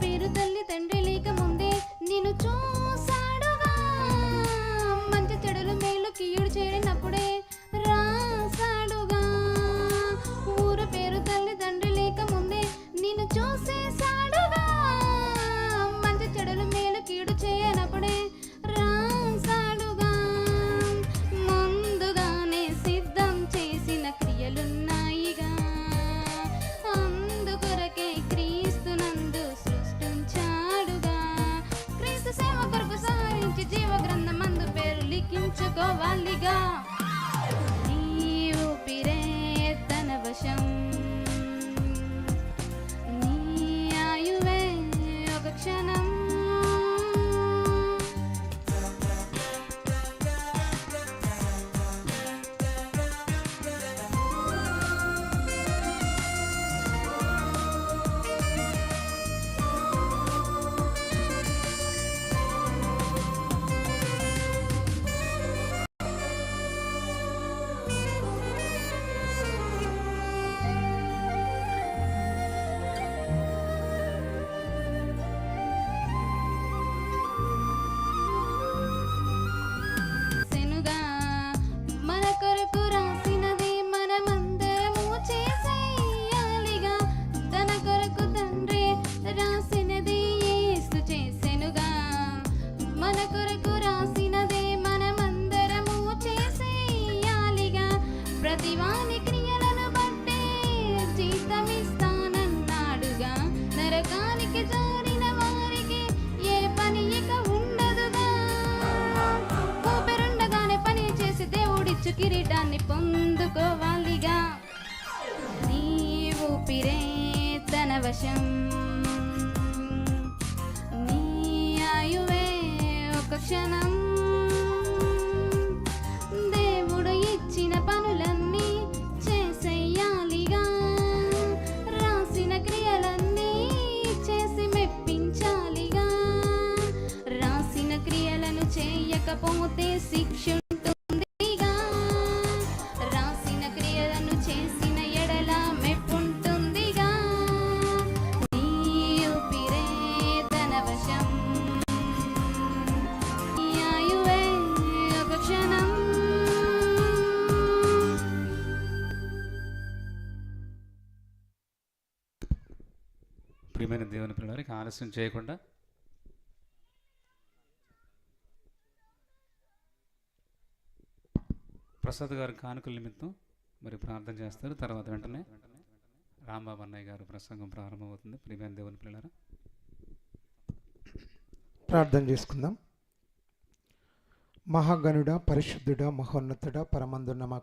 పేరు తల్లి తండ్రి లేక ముందే నిన్ను చూసాడుగా. మంచి చెడులు మేలు కీడు చేరినప్పుడే రాసాడుగా. ఊరు పేరు తల్లి తండ్రి లేక ముందే నిన్ను చూసేసాడుగా. మంచి చెడులు మేలు కీడు చేయనప్పుడే రాసాడుగా. ముందుగానే సిద్ధం చేసిన క్రియలున్నాయిగా. అందుకొరకే క్రీస్తునందు సృష్టించాడుగా. క్రీస్తు సేవ కొరకు సహరించి జీవ గ్రంథమందు పేరు లిఖించుకోవాలిగా. నీ ఊపిరే తన వశం, నీ ఆయువే ఒక క్షణం. మన కొరకు రాసినది మనమందరము చేసేయాలిగా. తన కొరకు తండ్రి రాసినది యేసు చేసెనుగా. మన కొరకు రాసినది మనమందరము చేసేయాలిగా. ప్రతివాని క్రియలను బట్టే జీతమిస్తానన్నాడుగా. నరకానికి జారిన వారికి ఏ పని ఇక ఉండదుగా. ఊపిరుండగానే పని చేసి దేవుడిచ్చు కిరీటాన్ని పొందుకోవాలిగా. నీ ఊపిరే తన వశం, నీ ఆయువే ఒక క్షణం. దేవుడు ఇచ్చిన పనులన్నీ చేసేయాలిగా. రాసిన క్రియలన్నీ చేసి మెప్పించాలిగా. రాసిన క్రియలను చేయకపోతే శిక్ష ఉంటుందిగా. రాసిన క్రియలను చేసిన ఎడల మెప్పుంటుందిగా. నీ ఊపిరే తన వశం, నీ ఆయువే ఒక క్షణం. ప్రియమైన దేవుని పిల్లలకి ఆలస్యం చేయకుండా ప్రసాద్ గారు కానుకల నిమిత్తం మరి ప్రార్థన చేస్తారు. తర్వాత వెంటనే రాంబాబు అన్నయ్య గారు ప్రసంగం ప్రారంభమవుతుంది. ప్రియమైన దేవుని పిల్లలారా ప్రార్థన చేసుకుందాం. మహాగణుడ, పరిశుద్ధుడ, మహోన్నతుడ, పరమందున్న మా